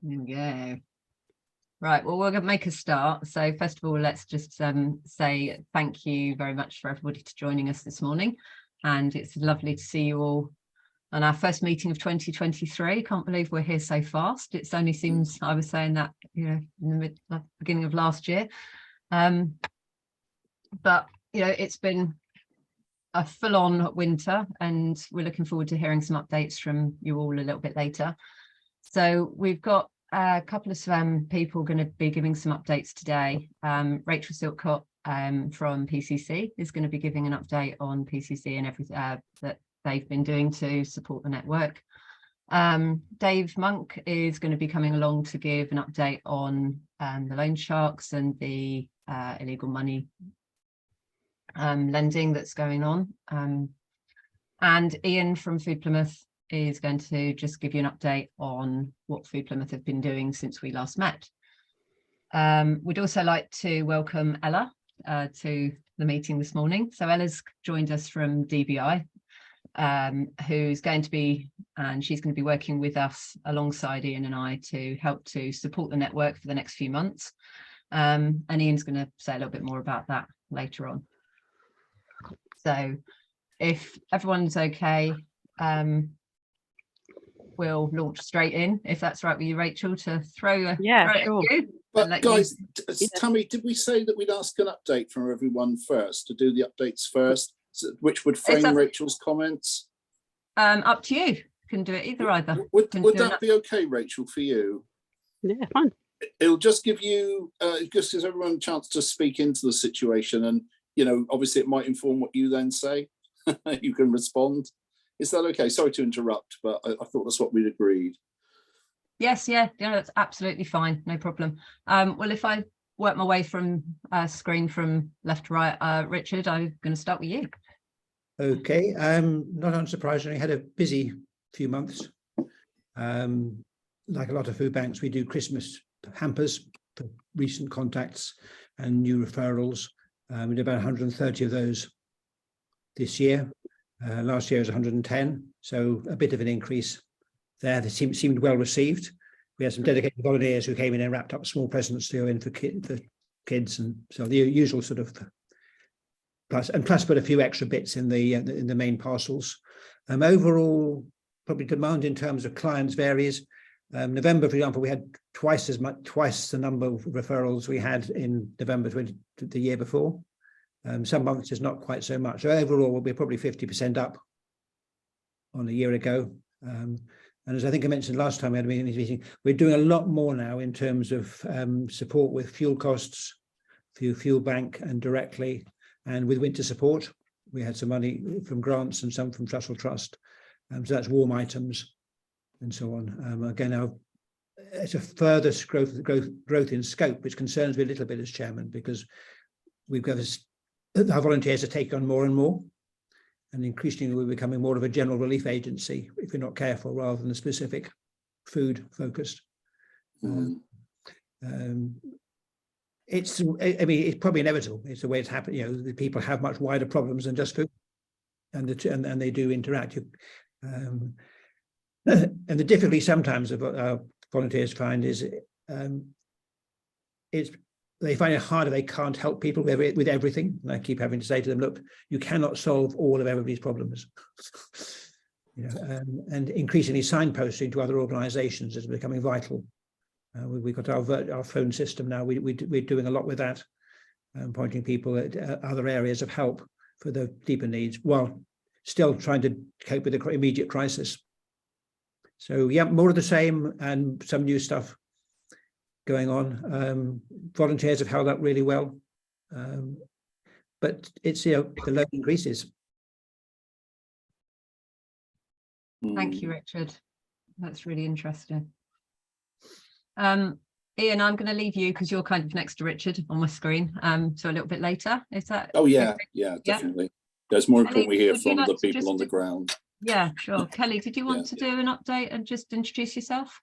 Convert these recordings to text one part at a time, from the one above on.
There we go. Right, well, we're going to make a start. So first of all, let's just say thank you very much for everybody to joining us this morning. And it's lovely to see you all on our first meeting of 2023. Can't believe we're here so fast. It only seems, I was saying that, in the beginning of last year. But, it's been a full-on winter, and we're looking forward to hearing some updates from you all a little bit later. So we've got a couple of people going to be giving some updates today. Rachel Silcott from PCC is going to be giving an update on PCC and everything that they've been doing to support the network. Dave Monk is going to be coming along to give an update on the loan sharks and the illegal money lending that's going on. And Ian from Food Plymouth is going to just give you an update on what Food Plymouth have been doing since we last met. We'd also like to welcome Ella to the meeting this morning. So Ella's joined us from DBI, who's going to be, and she's going to be working with us alongside Ian and I to help to support the network for the next few months. And Ian's going to say a little bit more about that later on. So if everyone's okay, we'll launch straight in, if that's right with you, Rachel, to throw sure. But guys, Tammy, did we say that we'd ask an update from everyone first, to do the updates first, which would frame Rachel's comments? Up to you. You can do it either. Would that be okay, Rachel, for you? Yeah, fine. It'll just give you, just gives everyone a chance to speak into the situation, and obviously it might inform what you then say. You can respond. Is that okay? Sorry to interrupt, but I thought that's what we'd agreed. Yes, yeah, that's absolutely fine, no problem. Well, if I work my way from screen from left to right, Richard, I'm going to start with you. Okay, not unsurprisingly, had a busy few months. Like a lot of food banks, we do Christmas hampers for recent contacts and new referrals. We did about 130 of those this year. Last year was 110, so a bit of an increase there. They seemed well received. We had some dedicated volunteers who came in and wrapped up small presents to go in for kids, and so the usual sort of plus put a few extra bits in the main parcels. Overall, probably demand in terms of clients varies. November, for example, we had twice the number of referrals we had in November the year before. Some months is not quite so much. So overall, we'll be probably 50% up on a year ago. And as I think I mentioned last time we had a meeting, we're doing a lot more now in terms of support with fuel costs, fuel bank and directly, and with winter support. We had some money from grants and some from Trussell Trust. So that's warm items and so on. Again, it's a further growth in scope, which concerns me a little bit as chairman, because we've got our volunteers are taking on more and more, and increasingly we're becoming more of a general relief agency if we're not careful, rather than a specific food focused. It's probably inevitable. It's the way it's happened. The people have much wider problems than just food, and they do interact. And the difficulty sometimes of our volunteers find is they find it harder. They can't help people with everything. And I keep having to say to them, look, you cannot solve all of everybody's problems. And increasingly signposting to other organisations is becoming vital. We've got our phone system now. We're doing a lot with that, pointing people at other areas of help for the deeper needs, while still trying to cope with the immediate crisis. So yeah, more of the same and some new stuff going on. Volunteers have held up really well, but it's the load increases. Thank you, Richard. That's really interesting. Ian, I'm going to leave you because you're kind of next to Richard on my screen. So a little bit later, is that? Oh yeah, okay? yeah, definitely. It's more important we hear from like the people on the ground. Yeah, sure. Kelly, did you want to do an update and just introduce yourself?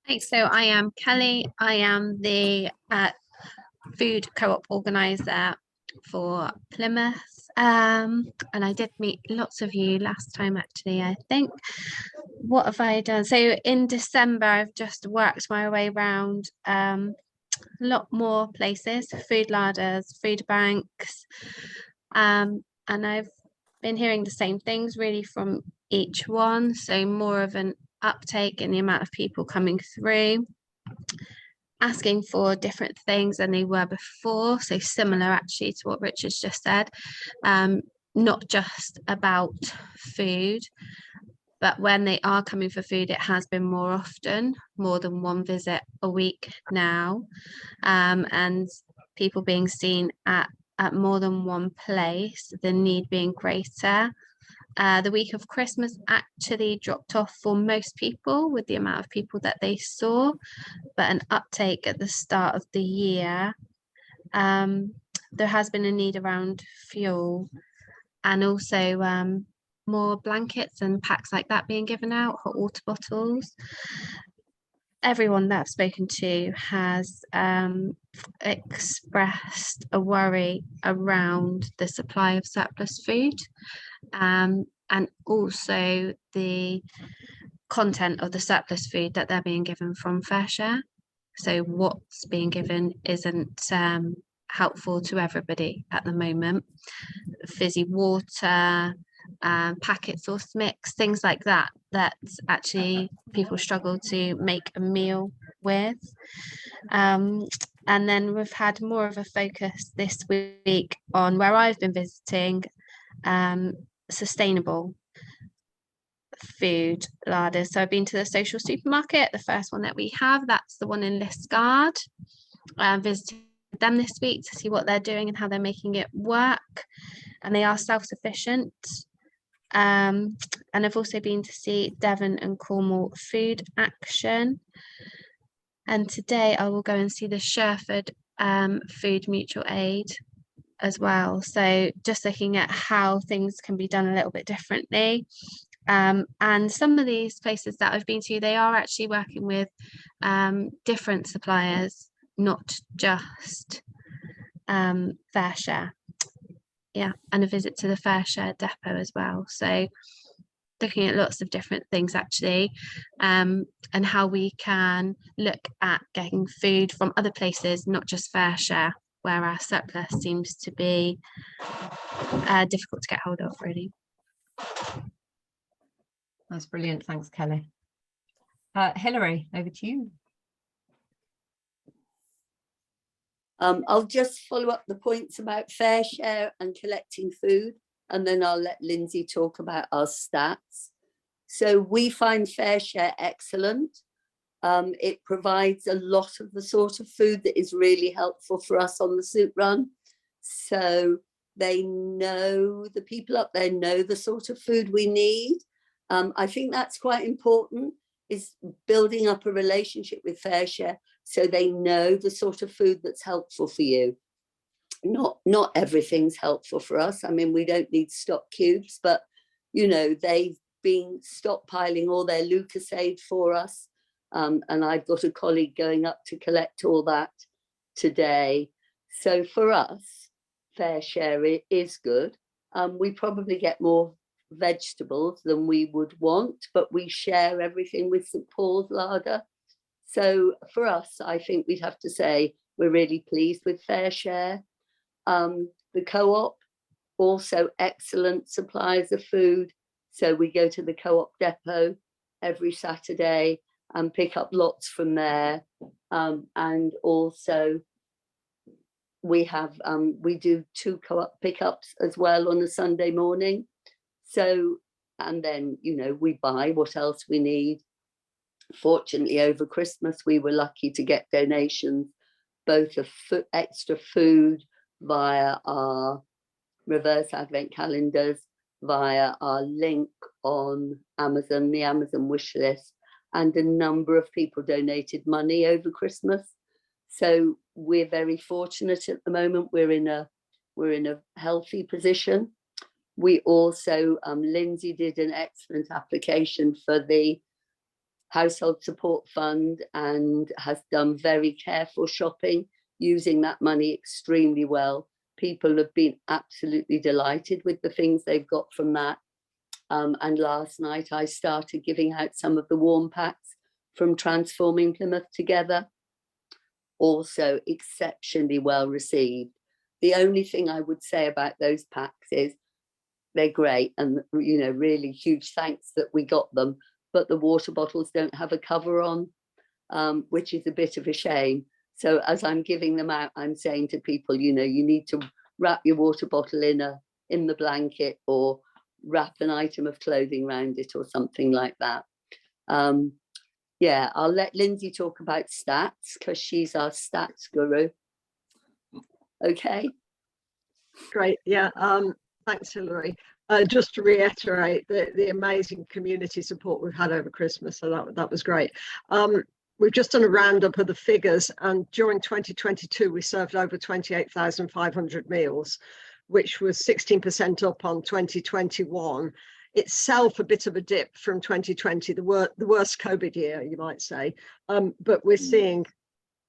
Thanks. So I am Kelly. I am the food co-op organizer for Plymouth, and I did meet lots of you last time actually, I think. what have I done? So in December, I've just worked my way around a lot more places, food larders, food banks, and I've been hearing the same things really from each one. So more of an uptake in the amount of people coming through, asking for different things than they were before. So similar actually to what Richard's just said, not just about food, but when they are coming for food, it has been more often, more than one visit a week now, and people being seen at more than one place, the need being greater. The week of Christmas actually dropped off for most people with the amount of people that they saw, but an uptake at the start of the year. There has been a need around fuel, and also more blankets and packs like that being given out, hot water bottles. Everyone that I've spoken to has expressed a worry around the supply of surplus food, and also the content of the surplus food that they're being given from FareShare. So what's being given isn't helpful to everybody at the moment. Fizzy water, packet sauce mix, things like that, that actually people struggle to make a meal with. And then we've had more of a focus this week on where I've been visiting sustainable food larders. So I've been to the social supermarket, the first one that we have, that's the one in Liscard. Visited them this week to see what they're doing and how they're making it work, and they are self-sufficient. And I've also been to see Devon and Cornwall Food Action, and today I will go and see the Sherford Food Mutual Aid as well. So just looking at how things can be done a little bit differently. And some of these places that I've been to, they are actually working with different suppliers, not just FareShare. Yeah, and a visit to the FareShare depot as well. So looking at lots of different things actually, and how we can look at getting food from other places, not just FareShare, where our surplus seems to be difficult to get hold of, really. That's brilliant. Thanks, Kelly. Hilary, over to you. I'll just follow up the points about FareShare and collecting food, and then I'll let Lindsay talk about our stats. So we find FareShare excellent. It provides a lot of the sort of food that is really helpful for us on the soup run. So they know, the people up there know the sort of food we need. I think that's quite important, is building up a relationship with FareShare so they know the sort of food that's helpful for you. Not everything's helpful for us. I mean, we don't need stock cubes, but you know, they've been stockpiling all their Lucasade for us. And I've got a colleague going up to collect all that today. So for us, FareShare is good. We probably get more vegetables than we would want, but we share everything with St Paul's Larder. So for us, I think we'd have to say we're really pleased with FareShare. The co-op, also excellent suppliers of food. So we go to the co-op depot every Saturday and pick up lots from there. And also we have, we do 2 co-op pickups as well on a Sunday morning. So, and then, you know, we buy what else we need. Fortunately, over Christmas, we were lucky to get donations, both of extra food via our reverse advent calendars, via our link on Amazon, the Amazon wish list, and a number of people donated money over Christmas. So we're very fortunate at the moment. We're in a healthy position. We also, Lindsay did an excellent application for the Household Support Fund and has done very careful shopping, using that money extremely well. People have been absolutely delighted with the things they've got from that. And last night I started giving out some of the warm packs from Transforming Plymouth Together. Also exceptionally well received. The only thing I would say about those packs is they're great, and really huge thanks that we got them, but the water bottles don't have a cover on, which is a bit of a shame. So as I'm giving them out, I'm saying to people, you need to wrap your water bottle in the blanket, or wrap an item of clothing around it, or something like that. Yeah, I'll let Lindsay talk about stats, because she's our stats guru. Okay. Great. Yeah. Thanks, Hilary. Just to reiterate the amazing community support we've had over Christmas, so that was great. We've just done a roundup of the figures, and during 2022 we served over 28,500 meals, which was 16% up on 2021. Itself a bit of a dip from 2020, the worst COVID year, you might say, but we're seeing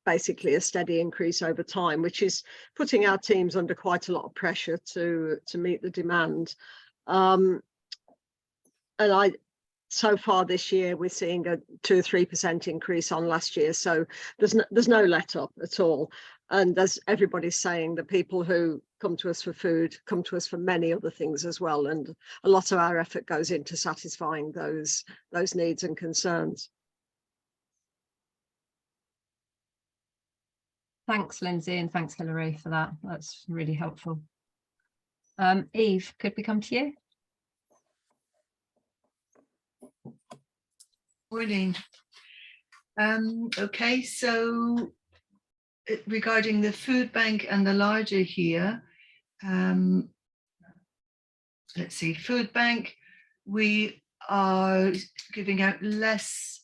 basically a steady increase over time, which is putting our teams under quite a lot of pressure to meet the demand. So far this year, we're seeing a 2 or 3% increase on last year. So there's no let up at all. And as everybody's saying, the people who come to us for food come to us for many other things as well. And a lot of our effort goes into satisfying those needs and concerns. Thanks, Lindsay, and thanks, Hilary, for that. That's really helpful. Eve, could we come to you? Morning. Okay, so regarding the food bank and the larder here, let's see, food bank, we are giving out less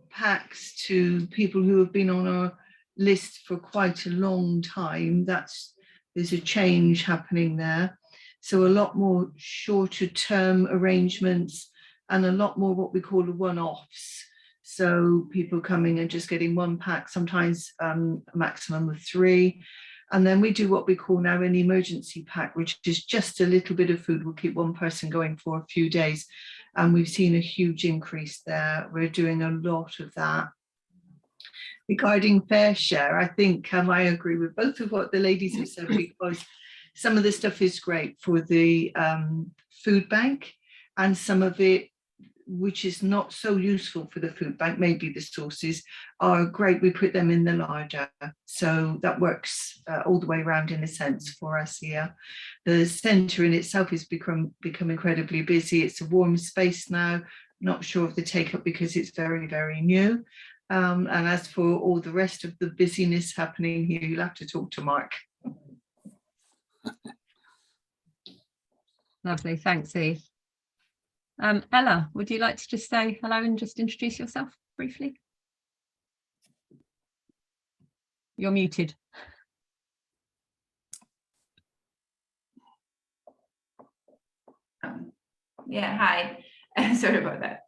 packs to people who have been on our list for quite a long time. There's a change happening there. So a lot more shorter term arrangements, and a lot more what we call one-offs. So people coming and just getting one pack, sometimes a maximum of 3. And then we do what we call now an emergency pack, which is just a little bit of food. We'll keep one person going for a few days. And we've seen a huge increase there. We're doing a lot of that. Regarding fair share, I think I agree with both of what the ladies have said, because some of the stuff is great for the food bank, and some of it, which is not so useful for the food bank, maybe the sauces are great, we put them in the larder. So that works all the way around in a sense for us here. The centre in itself has become incredibly busy. It's a warm space now, not sure of the take up because it's very, very new. And as for all the rest of the busyness happening here, you'll have to talk to Mark. Lovely, thanks, Eve. Ella, would you like to just say hello and just introduce yourself briefly? You're muted. Yeah, hi. Sorry about that.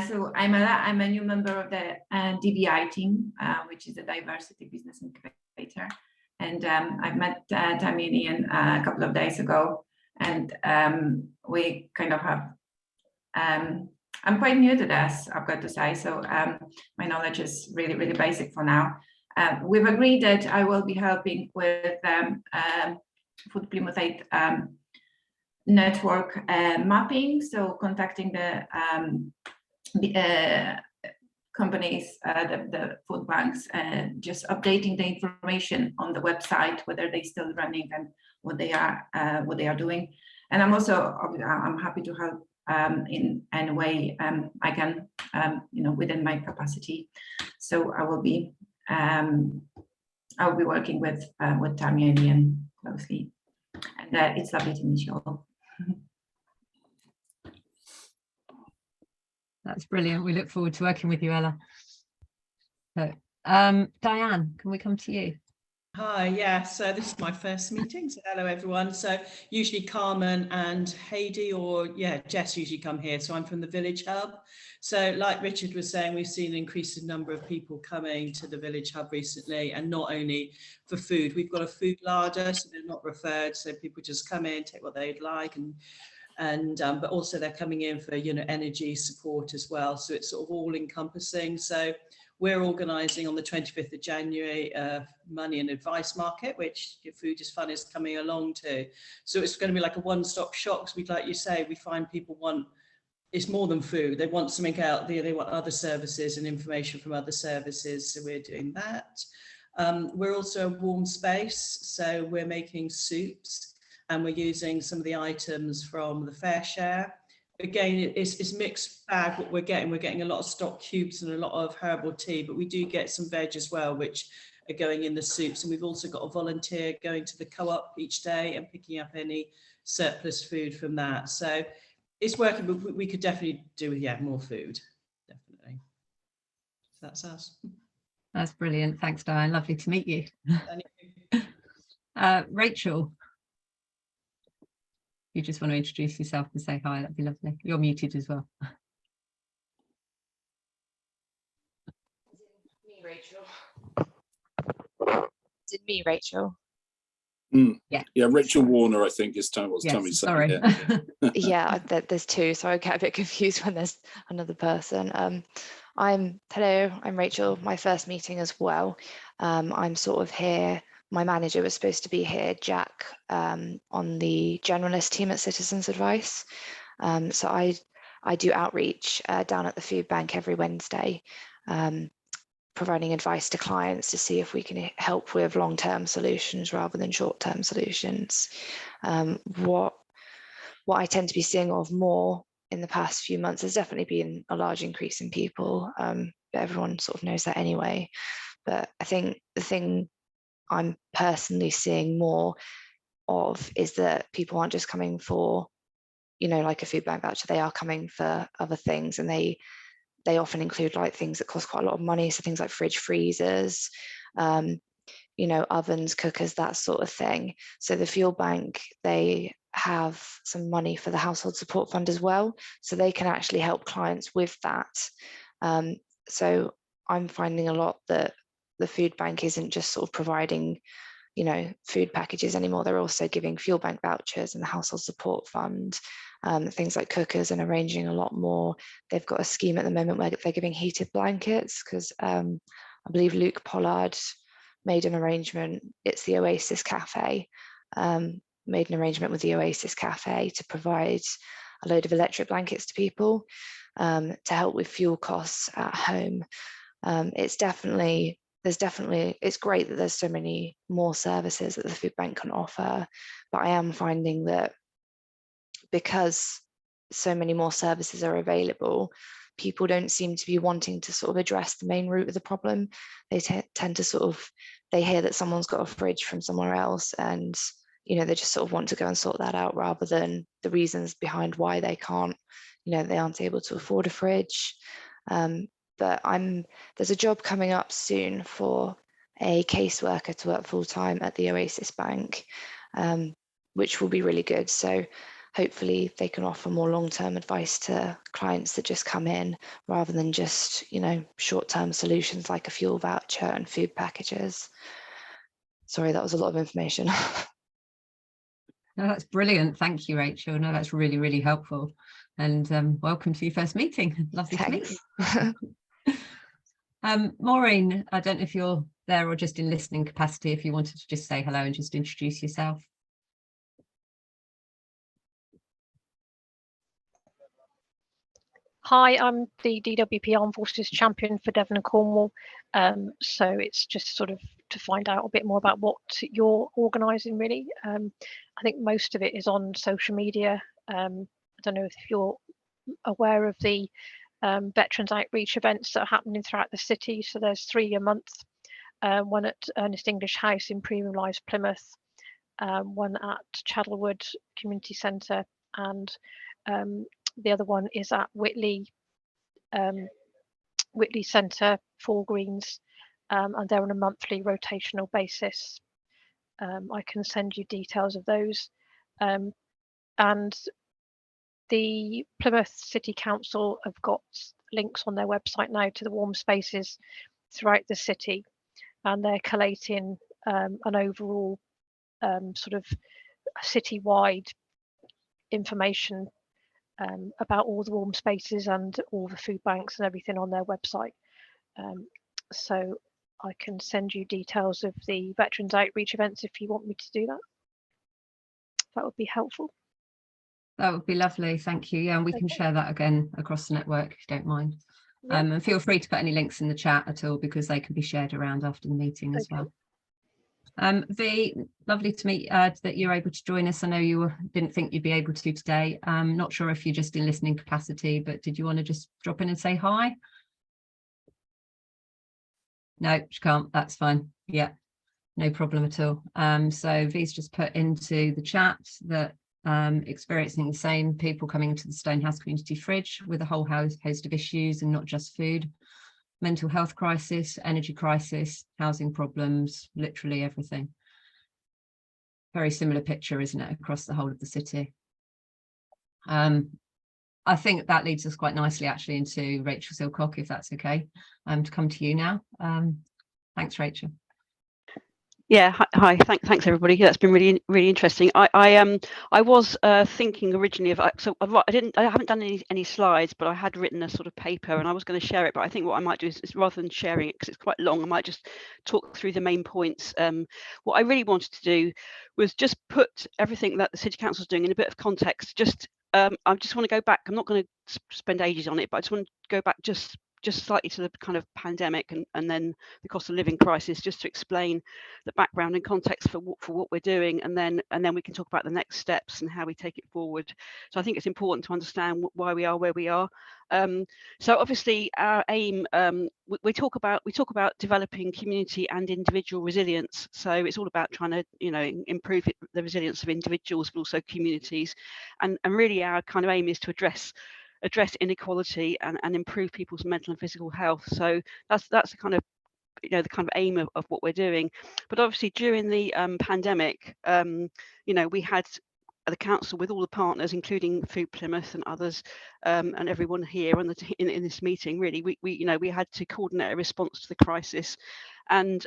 So I'm Ella. I'm a new member of the DBI team, which is a diversity business incubator. And I've met Tammy and Ian a couple of days ago, and we kind of have, I'm quite new to this, I've got to say, so my knowledge is really, really basic for now. We've agreed that I will be helping with Food Plymouth 8 network mapping, so contacting the companies, the food banks, just updating the information on the website, whether they're still running and what they are doing. And I'm also, I'm happy to help in any way I can, within my capacity. So I will be working with Tammy and Ian closely, and it's lovely to meet you all. That's brilliant. We look forward to working with you, Ella. So, Diane, can we come to you? Hi, yes, so this is my first meeting, so hello everyone. So usually Carmen and Heidi or Jess usually come here, so I'm from the Village Hub. So like Richard was saying, we've seen an increasing number of people coming to the Village Hub recently, and not only for food. We've got a food larder, so they're not referred, so people just come in, take what they'd like, and and but also they're coming in for, you know, energy support as well. So it's sort of all encompassing. So we're organising on the 25th of January money and advice market, which your Food is Fun is coming along to. So it's going to be like a one-stop shop, because we, like you say, we find people want, it's more than food. They want something out there. They want other services and information from other services. So we're doing that. We're also a warm space. So we're making soups and we're using some of the items from the fair share. Again, it's mixed bag what we're getting. We're getting a lot of stock cubes and a lot of herbal tea, but we do get some veg as well, which are going in the soups. And we've also got a volunteer going to the co-op each day and picking up any surplus food from that. So it's working, but we could definitely do with, yeah, more food, definitely. So that's us. That's brilliant. Thanks, Diane. Lovely to meet you. Rachel, you just want to introduce yourself and say hi, that'd be lovely. You're muted as well. Me, Rachel. Is it me, Rachel? Yeah, Rachel Warner, I think is what's Yes, Tommy's saying. sorry. Yeah. Yeah, there's two, so I get a bit confused when there's another person. Hello, I'm Rachel. My first meeting as well. I'm sort of here. My manager was supposed to be here, Jack, on the generalist team at Citizens Advice. So I do outreach down at the food bank every Wednesday, providing advice to clients to see if we can help with long-term solutions rather than short-term solutions. What I tend to be seeing of more in the past few months has definitely been a large increase in people, but everyone sort of knows that anyway. But I think the thing I'm personally seeing more of is that people aren't just coming for, you know, like a food bank voucher, they are coming for other things, and they often include like things that cost quite a lot of money, so things like fridge freezers, you know, ovens, cookers, that sort of thing. So the fuel bank, they have some money for the household support fund as well, so they can actually help clients with that. So I'm finding a lot that the food bank isn't just sort of providing, you know, food packages anymore. They're also giving fuel bank vouchers and the household support fund, things like cookers, and arranging a lot more. They've got a scheme at the moment where they're giving heated blankets, because I believe Luke Pollard made an arrangement. It's the Oasis Cafe, made an arrangement with the Oasis Cafe to provide a load of electric blankets to people to help with fuel costs at home. It's great that there's so many more services that the food bank can offer, but I am finding that because so many more services are available, people don't seem to be wanting to sort of address the main root of the problem. They tend to sort of, they hear that someone's got a fridge from somewhere else, and you know, they just sort of want to go and sort that out rather than the reasons behind why they can't, you know, they aren't able to afford a fridge. But there's a job coming up soon for a caseworker to work full-time at the Oasis Bank, which will be really good. So hopefully they can offer more long-term advice to clients that just come in, rather than just, you know, short-term solutions like a fuel voucher and food packages. Sorry, that was a lot of information. No, that's brilliant. Thank you, Rachel. No, that's really, really helpful. And welcome to your first meeting. Lovely Thanks. to meet you. Maureen, I don't know if you're there or just in listening capacity, if you wanted to just say hello and just introduce yourself. Hi, I'm the DWP Armed Forces champion for Devon and Cornwall. So it's just sort of to find out a bit more about what you're organising, really. I think most of it is on social media. I don't know if you're aware of the veterans outreach events that are happening throughout the city. So there's 3 a month, one at Ernest English House in Premium Lives Plymouth, one at Chadlewood Community Centre, and the other one is at Whitley Centre, Four Greens, and they're on a monthly rotational basis. I can send you details of those. And the Plymouth City Council have got links on their website now to the warm spaces throughout the city, and they're collating an overall sort of citywide information about all the warm spaces and all the food banks and everything on their website. So I can send you details of the Veterans Outreach events if you want me to do that. That would be helpful. That would be lovely, thank you. Yeah, and we can share that again across the network if you don't mind. Yeah. And feel free to put any links in the chat at all, because they can be shared around after the meeting as well. V, lovely to meet that you're able to join us. I know you didn't think you'd be able to today. Not sure if you're just in listening capacity, but did you want to just drop in and say hi? No, she can't. That's fine. Yeah, no problem at all. So V's just put into the chat that experiencing the same people coming into the Stonehouse Community Fridge with a whole host of issues, and not just food, mental health crisis, energy crisis, housing problems, literally everything. Very similar picture, isn't it, across the whole of the city? I think that leads us quite nicely actually into Rachel Silcock, if that's okay, to come to you now. Thanks, Rachel. Yeah, hi. Thanks everybody. That's been really interesting. I was thinking originally of, so I haven't done any slides, but I had written a sort of paper and I was going to share it. But I think what I might do is rather than sharing it, because it's quite long, I might just talk through the main points. What I really wanted to do was just put everything that the City Council is doing in a bit of context. I just want to go back. I'm not going to spend ages on it, but I just want to go back just slightly to the kind of pandemic and then the cost of living crisis, just to explain the background and context for what we're doing, and then we can talk about the next steps and how we take it forward. So I think it's important to understand why we are where we are. So obviously our aim, we talk about developing community and individual resilience. So it's all about trying to improve the resilience of individuals, but also communities, and really our kind of aim is to address inequality and improve people's mental and physical health. So that's the kind of the kind of aim of what we're doing. But obviously during the pandemic, we had the council with all the partners, including Food Plymouth and others, and everyone here in this meeting. Really, we had to coordinate a response to the crisis, and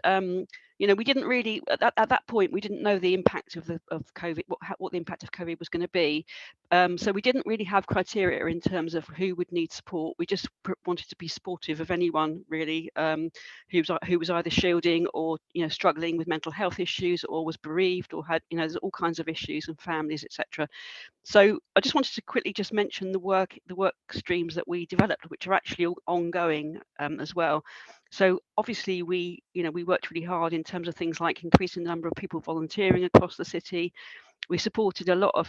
we didn't really at that point we didn't know the impact of COVID, what the impact of COVID was going to be. So we didn't really have criteria in terms of who would need support. We just wanted to be supportive of anyone really who was either shielding or struggling with mental health issues, or was bereaved, or had there's all kinds of issues, and families, etc. So I just wanted to quickly just mention the work streams that we developed, which are actually all ongoing as well. So obviously we worked really hard in terms of things like increasing the number of people volunteering across the city. We supported a lot of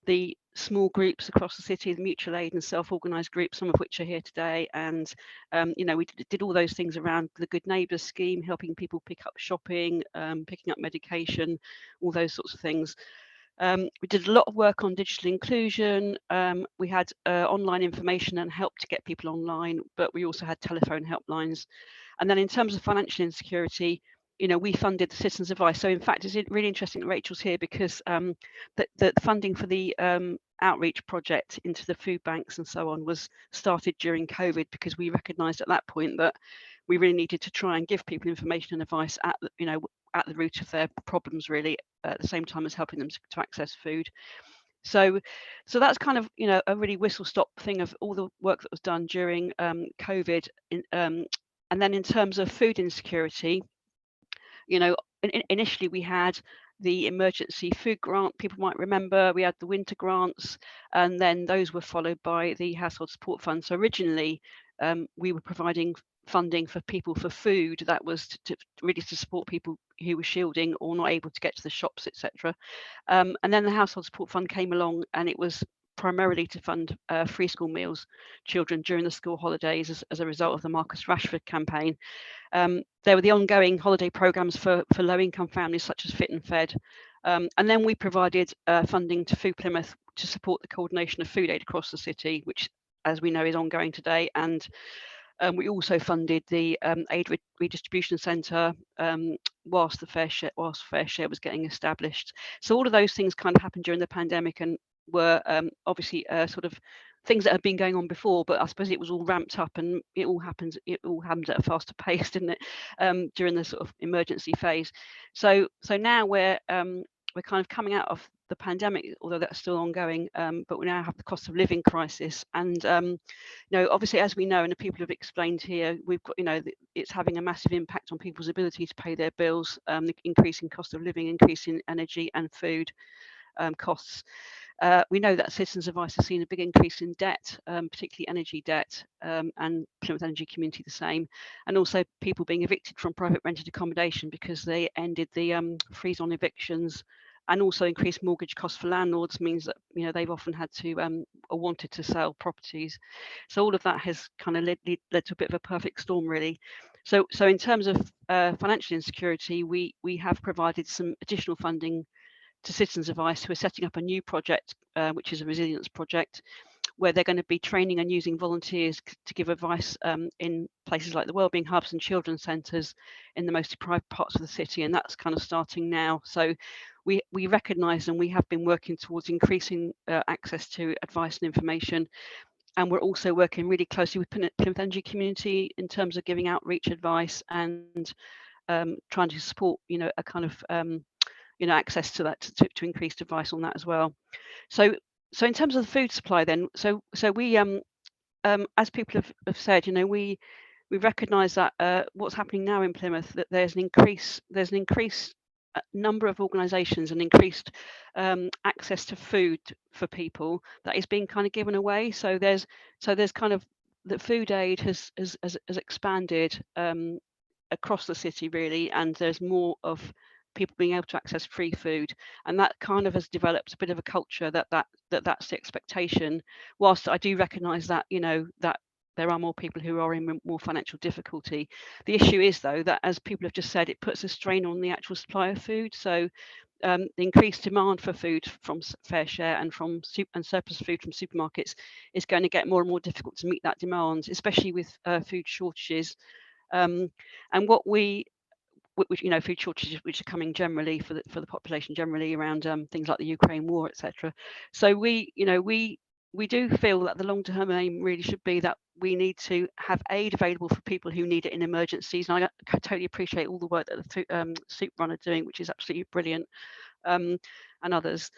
the small groups across the city, the mutual aid and self-organised groups, some of which are here today. And, we did all those things around the Good Neighbours scheme, helping people pick up shopping, picking up medication, all those sorts of things. We did a lot of work on digital inclusion. We had online information and help to get people online, but we also had telephone helplines. And then in terms of financial insecurity, we funded the Citizens Advice. So in fact, it's really interesting that Rachel's here, because the funding for the outreach project into the food banks and so on was started during COVID, because we recognised at that point that we really needed to try and give people information and advice at the root of their problems, really, at the same time as helping them to access food. So that's kind of a really whistle-stop thing of all the work that was done during COVID. And then in terms of food insecurity, initially we had the emergency food grant. People might remember we had the winter grants, and then those were followed by the household support fund. So originally we were providing funding for people for food that was really to support people who were shielding or not able to get to the shops, etc. And then the household support fund came along, and it was primarily to fund free school meals children during the school holidays as a result of the Marcus Rashford campaign. There were the ongoing holiday programs for low-income families such as Fit and Fed. And then we provided funding to Food Plymouth to support the coordination of food aid across the city, which, as we know, is ongoing today. And we also funded the aid redistribution centre whilst Fair Share was getting established. So all of those things kind of happened during the pandemic and were obviously sort of things that had been going on before, but I suppose it was all ramped up, and it all happened at a faster pace, didn't it, during the sort of emergency phase. So now we're kind of coming out of the pandemic, although that's still ongoing, but we now have the cost of living crisis. And you know, obviously, as we know, and the people have explained here, we've got, you know, it's having a massive impact on people's ability to pay their bills, the increasing cost of living, increasing energy and food costs. We know that Citizens Advice has seen a big increase in debt, particularly energy debt, and Plymouth Energy Community the same, and also people being evicted from private rented accommodation because they ended the freeze on evictions, and also increased mortgage costs for landlords means that, you know, they've often had to or wanted to sell properties. So all of that has kind of led to a bit of a perfect storm, really. So in terms of financial insecurity, we have provided some additional funding to Citizens Advice, who are setting up a new project, which is a resilience project, where they're going to be training and using volunteers to give advice in places like the wellbeing hubs and children's centres in the most deprived parts of the city, and that's kind of starting now. So we recognise, and we have been working towards increasing access to advice and information, and we're also working really closely with Plymouth Energy Community in terms of giving outreach advice and trying to support, you know, a kind of you know, access to that, to increased advice on that as well. So in terms of the food supply, then, so we as people have said, you know, we recognise that what's happening now in Plymouth, that there's an increased number of organisations and increased access to food for people that is being kind of given away. So there's kind of the food aid has expanded across the city, really, and there's more of people being able to access free food, and that kind of has developed a bit of a culture that's the expectation. Whilst I do recognise that, you know, that there are more people who are in more financial difficulty. The issue is, though, that, as people have just said, it puts a strain on the actual supply of food. So the increased demand for food from Fair Share and from surplus food from supermarkets is going to get more and more difficult to meet that demand, especially with food shortages. And what we, you know, food shortages which are coming generally for the population generally around things like the Ukraine war, etc. So we do feel that the long-term aim really should be that we need to have aid available for people who need it in emergencies. And I totally appreciate all the work that the Soup Run are doing, which is absolutely brilliant, and others.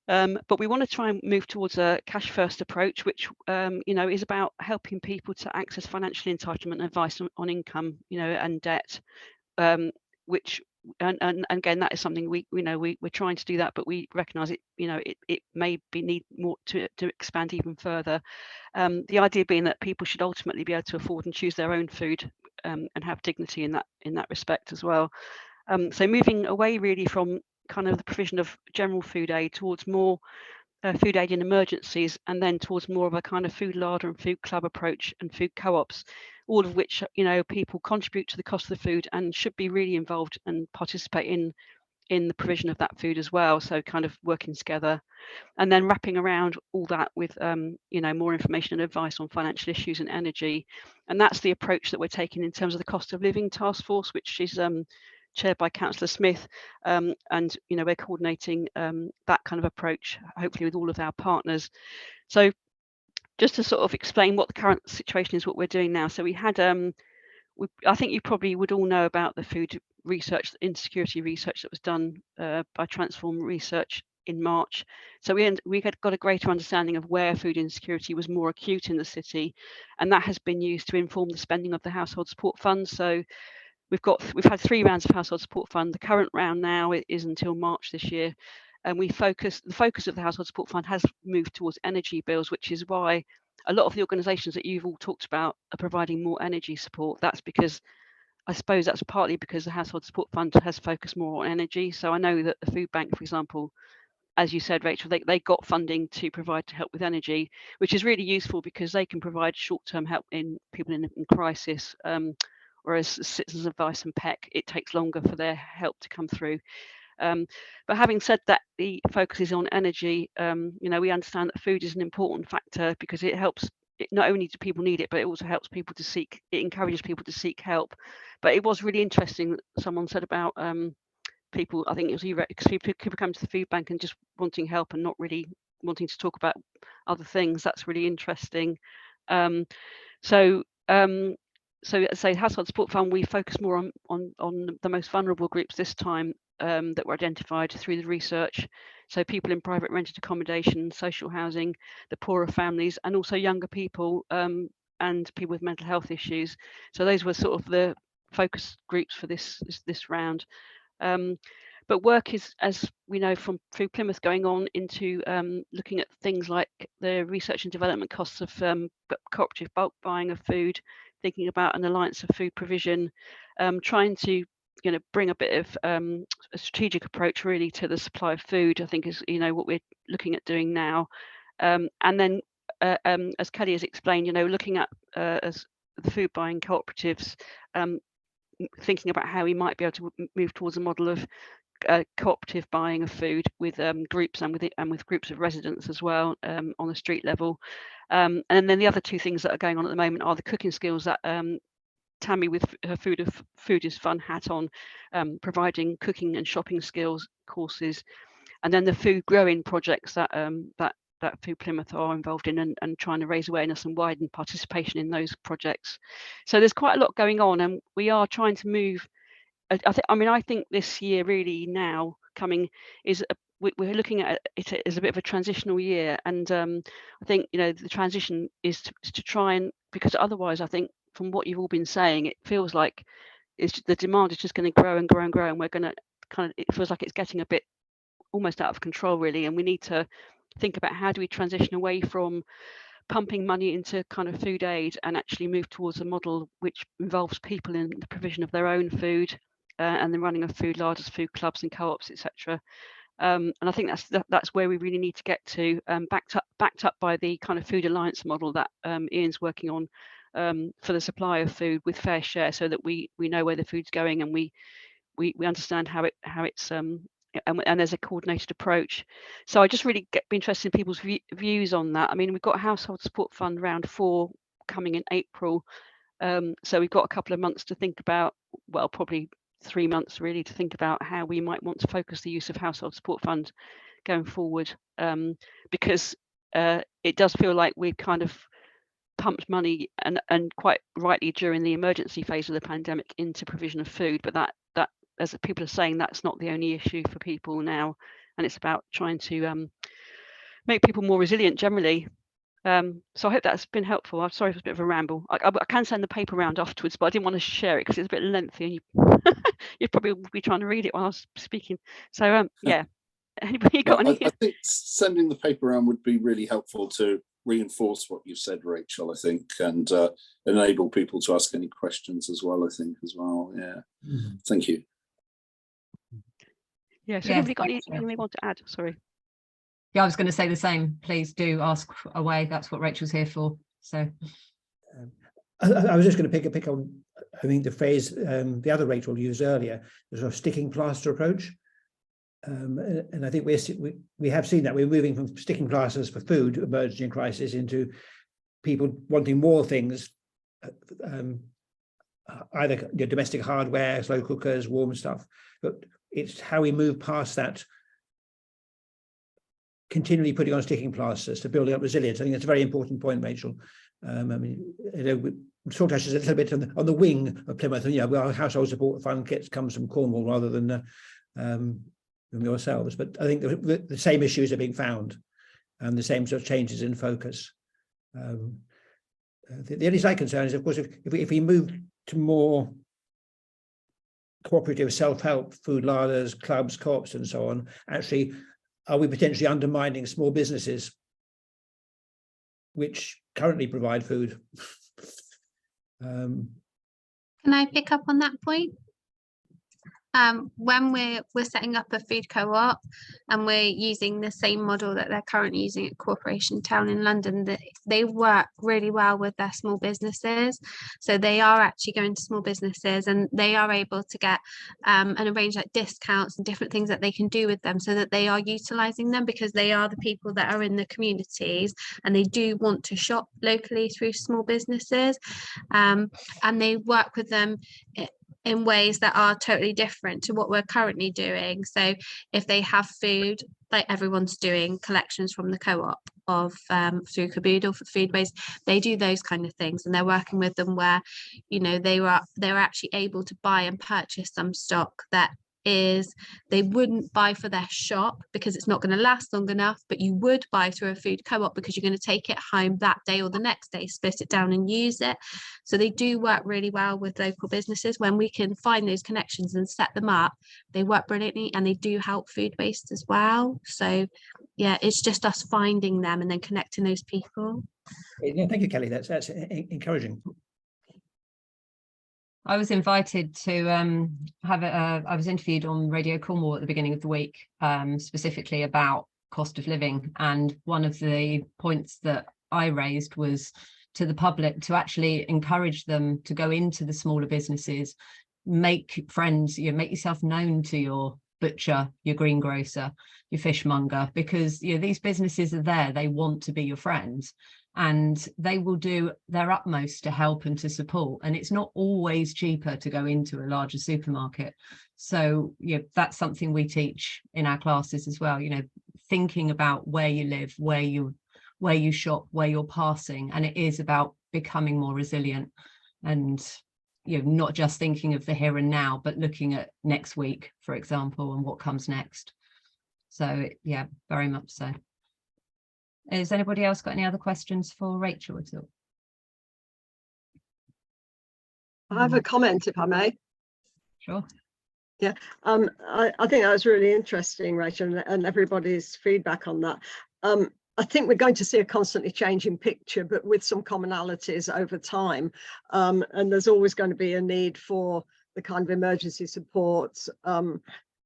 But we want to try and move towards a cash first approach, which you know, is about helping people to access financial entitlement and advice on income, you know, and debt. Which and again, that is something we're trying to do that, but we recognise it, you know, it may be need more to expand even further. The idea being that people should ultimately be able to afford and choose their own food, and have dignity in that respect as well. So moving away really from kind of the provision of general food aid towards more food aid in emergencies, and then towards more of a kind of food larder and food club approach and food co-ops, all of which, you know, people contribute to the cost of the food and should be really involved and participate in the provision of that food as well. So kind of working together, and then wrapping around all that with you know, more information and advice on financial issues and energy. And that's the approach that we're taking in terms of the cost of living task force, which is chaired by Councillor Smith, and you know, we're coordinating that kind of approach, hopefully with all of our partners. So just to sort of explain what the current situation is, what we're doing now. So we had I think you probably would all know about the food research, insecurity research that was done by Transform Research in March. So we had got a greater understanding of where food insecurity was more acute in the city, and that has been used to inform the spending of the household support fund. So we've had 3 rounds of household support fund. The current round now is until March this year, and the focus of the household support fund has moved towards energy bills, which is why a lot of the organisations that you've all talked about are providing more energy support. That's because, I suppose that's partly because the household support fund has focused more on energy. So I know that the food bank, for example, as you said, Rachel, they got funding to provide to help with energy, which is really useful because they can provide short-term help in people in crisis. Whereas Citizens Advice and PEC, it takes longer for their help to come through. But having said that, the focus is on energy. You know, we understand that food is an important factor because it helps. Not only do people need it, but it also helps people to seek. It encourages people to seek help. But it was really interesting that someone said about people. I think it was you, because people come to the food bank and just wanting help and not really wanting to talk about other things. That's really interesting. So as I say, household support fund, we focus more on the most vulnerable groups this time, that were identified through the research. So people in private rented accommodation, social housing, the poorer families, and also younger people and people with mental health issues. So those were sort of the focus groups for this round. But work is, as we know from Food Plymouth, going on into looking at things like the research and development costs of cooperative bulk buying of food, thinking about an alliance of food provision, trying to bring a bit of a strategic approach really to the supply of food, I think is what we're looking at doing now. And then as Kelly has explained, looking at as the food buying cooperatives, thinking about how we might be able to move towards a model of cooperative buying of food with groups and with groups of residents as well on the street level. And then the other two things that are going on at the moment are the cooking skills that Tammy with her Food is Fun hat on, providing cooking and shopping skills courses, and then the food growing projects that that Food Plymouth are involved in, and trying to raise awareness and widen participation in those projects. So there's quite a lot going on, and we are trying to move. I think this year really now coming is we're looking at it as a bit of a transitional year, and I think the transition is to try and, because otherwise I think from what you've all been saying, it feels like the demand is just going to grow and grow and grow, and we're going to it feels like it's getting a bit almost out of control really, and we need to think about how do we transition away from pumping money into kind of food aid and actually move towards a model which involves people in the provision of their own food and the running of food larders, food clubs and co-ops, etc. And I think that's where we really need to get to, backed up by the kind of food alliance model that Ian's working on for the supply of food with fair share, so that we know where the food's going, and we understand how it's and there's a coordinated approach. So I just really be interested in people's views on that. I mean, we've got Household Support Fund round 4 coming in April, so we've got a couple of months to think about, well, probably 3 months really, to think about how we might want to focus the use of Household Support Fund going forward, because it does feel like we've kind of pumped money and quite rightly during the emergency phase of the pandemic into provision of food, but that as people are saying, that's not the only issue for people now, and it's about trying to make people more resilient generally. So I hope that's been helpful. I'm sorry if it's a bit of a ramble. I can send the paper around afterwards, but I didn't want to share it because it's a bit lengthy, and you'd probably be trying to read it while I was speaking. So yeah, anybody got any? I think sending the paper around would be really helpful to reinforce what you said, Rachel, I think, and enable people to ask any questions as well, I think, as well. Yeah. Thank you. Yeah, so anybody got anything want to add? Sorry. Yeah, I was going to say the same. Please do ask away. That's what Rachel's here for. So I was just going to pick on, I think, the phrase the other Rachel used earlier, the sort of sticking plaster approach. And I think we have seen that we're moving from sticking plasters for food emergency and crisis into people wanting more things, either domestic hardware, slow cookers, warm stuff. But it's how we move past that, continually putting on sticking plasters to building up resilience. I think that's a very important point, Rachel. I mean, we sort of touches a little bit on the wing of Plymouth, and our Household Support Fund comes from Cornwall rather than yourselves. But I think the same issues are being found, and the same sort of changes in focus. The only slight concern is, of course, if we move to more cooperative self-help, food larders, clubs, co-ops, and so on, actually, are we potentially undermining small businesses which currently provide food? Can I pick up on that point? When we're setting up a food co-op and we're using the same model that they're currently using at Corporation Town in London, that they work really well with their small businesses. So they are actually going to small businesses, and they are able to get and arrange like discounts and different things that they can do with them, so that they are utilizing them, because they are the people that are in the communities and they do want to shop locally through small businesses, and they work with them in ways that are totally different to what we're currently doing. So if they have food, like everyone's doing collections from the co-op of through Kabud or food waste, they do those kind of things, and they're working with them where they're actually able to buy and purchase some stock that is they wouldn't buy for their shop because it's not going to last long enough, but you would buy through a food co-op because you're going to take it home that day or the next day, split it down and use it. So they do work really well with local businesses. When we can find those connections and set them up, they work brilliantly, and they do help food waste as well. So yeah, it's just us finding them and then connecting those people. Yeah, thank you, Kelly. That's encouraging. I was invited to I was interviewed on Radio Cornwall at the beginning of the week, specifically about cost of living. And one of the points that I raised was to the public to actually encourage them to go into the smaller businesses, make friends, make yourself known to your butcher, your greengrocer, your fishmonger, because these businesses are there, they want to be your friends, and they will do their utmost to help and to support. And it's not always cheaper to go into a larger supermarket. So that's something we teach in our classes as well, thinking about where you live, where you shop, where you're passing. And it is about becoming more resilient and not just thinking of the here and now, but looking at next week, for example, and what comes next. So yeah, very much so. Has anybody else got any other questions for Rachel at all? I have a comment, if I may. Sure. Yeah, I think that was really interesting, Rachel, and everybody's feedback on that. I think we're going to see a constantly changing picture, but with some commonalities over time. And there's always going to be a need for the kind of emergency support and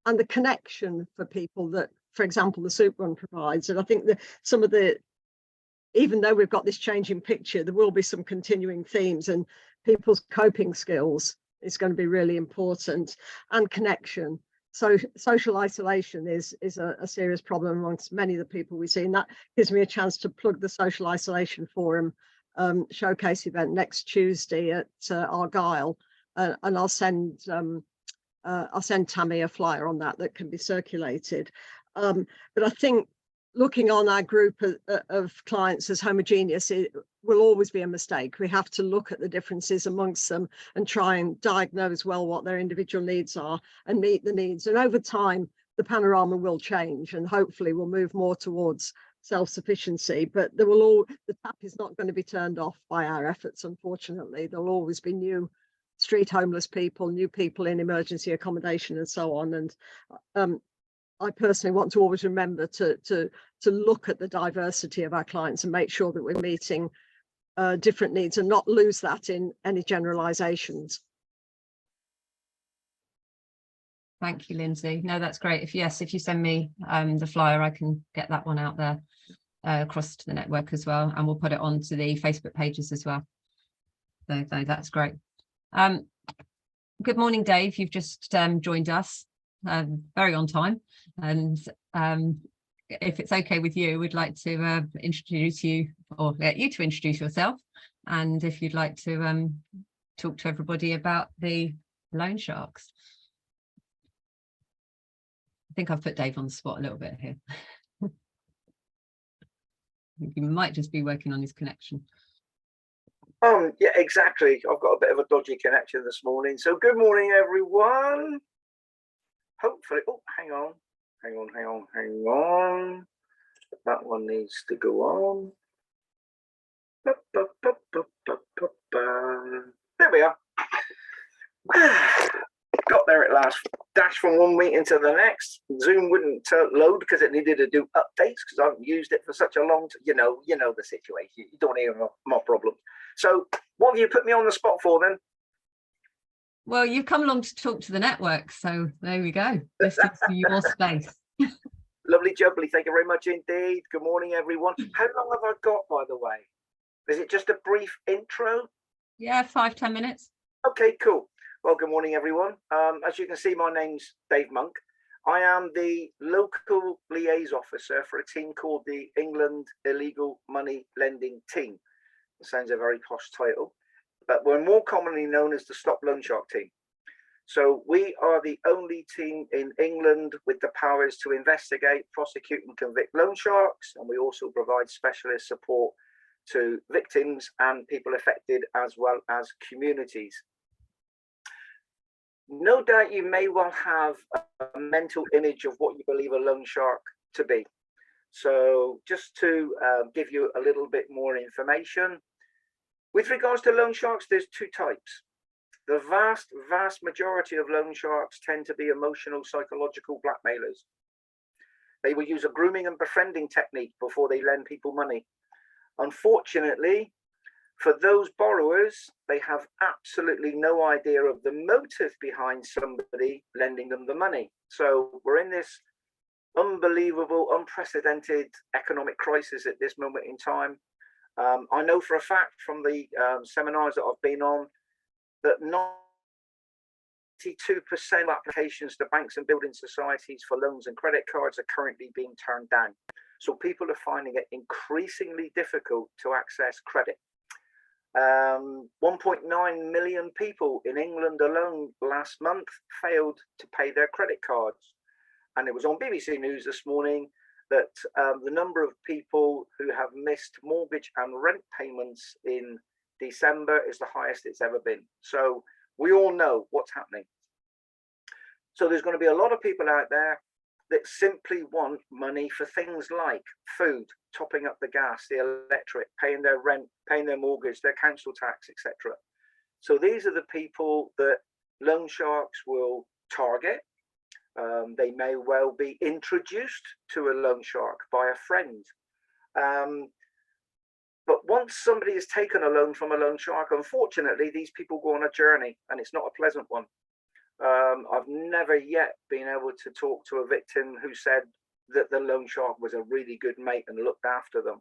the connection for people that, for example, the soup run provides. And I think that even though we've got this changing picture, there will be some continuing themes, and people's coping skills is going to be really important, and connection. So social isolation is a serious problem amongst many of the people we see, and that gives me a chance to plug the Social Isolation Forum showcase event next Tuesday at Argyle, and I'll send Tammy a flyer on that can be circulated. But I think looking on our group of clients as homogeneous, it will always be a mistake. We have to look at the differences amongst them and try and diagnose well what their individual needs are and meet the needs. And over time, the panorama will change, and hopefully we'll move more towards self-sufficiency. But the tap is not going to be turned off by our efforts, unfortunately. There'll always be new street homeless people, new people in emergency accommodation and so on. And I personally want to always remember to look at the diversity of our clients and make sure that we're meeting different needs and not lose that in any generalizations. Thank you, Lindsay. No, that's great. If you send me the flyer, I can get that one out there across to the network as well, and we'll put it onto the Facebook pages as well. So that's great. Good morning, Dave. You've just joined us. Very on time, and if it's okay with you, we'd like to introduce you, or get you to introduce yourself, and if you'd like to talk to everybody about the loan sharks. I think I've put Dave on the spot a little bit here. I think he might just be working on his connection. Yeah, exactly. I've got a bit of a dodgy connection this morning. So good morning, everyone. Hopefully, oh, hang on. That one needs to go on. There we are. Got there at last. Dash from one meeting to the next. Zoom wouldn't load because it needed to do updates because I haven't used it for such a long time. You know the situation. You don't hear my problems. So what have you put me on the spot for then? Well, you've come along to talk to the network, so there we go. This is your space. Lovely jubbly, thank you very much indeed. Good morning, everyone. How long have I got, by the way? Is it just a brief intro? Yeah, 5-10 minutes. Okay, cool. Well, good morning, everyone. As you can see, my name's Dave Monk. I am the local liaison officer for a team called the England Illegal Money Lending Team. It sounds a very posh title, but we're more commonly known as the Stop Loan Shark Team. So we are the only team in England with the powers to investigate, prosecute and convict loan sharks, and we also provide specialist support to victims and people affected, as well as communities. No doubt you may well have a mental image of what you believe a loan shark to be. So just to give you a little bit more information, with regards to loan sharks, there's two types. The vast majority of loan sharks tend to be emotional, psychological blackmailers. They will use a grooming and befriending technique before they lend people money. Unfortunately, for those borrowers, they have absolutely no idea of the motive behind somebody lending them the money. So we're in this unbelievable, unprecedented economic crisis at this moment in time. I know for a fact from the seminars that I've been on that 92% of applications to banks and building societies for loans and credit cards are currently being turned down. So people are finding it increasingly difficult to access credit. 1.9 million people in England alone last month failed to pay their credit cards. And it was on BBC News this morning that the number of people who have missed mortgage and rent payments in December is the highest it's ever been. So we all know what's happening. So there's going to be a lot of people out there that simply want money for things like food, topping up the gas, the electric, paying their rent, paying their mortgage, their council tax, etc. So these are the people that loan sharks will target. They may well be introduced to a loan shark by a friend. But once somebody has taken a loan from a loan shark, unfortunately, these people go on a journey, and it's not a pleasant one. I've never yet been able to talk to a victim who said that the loan shark was a really good mate and looked after them.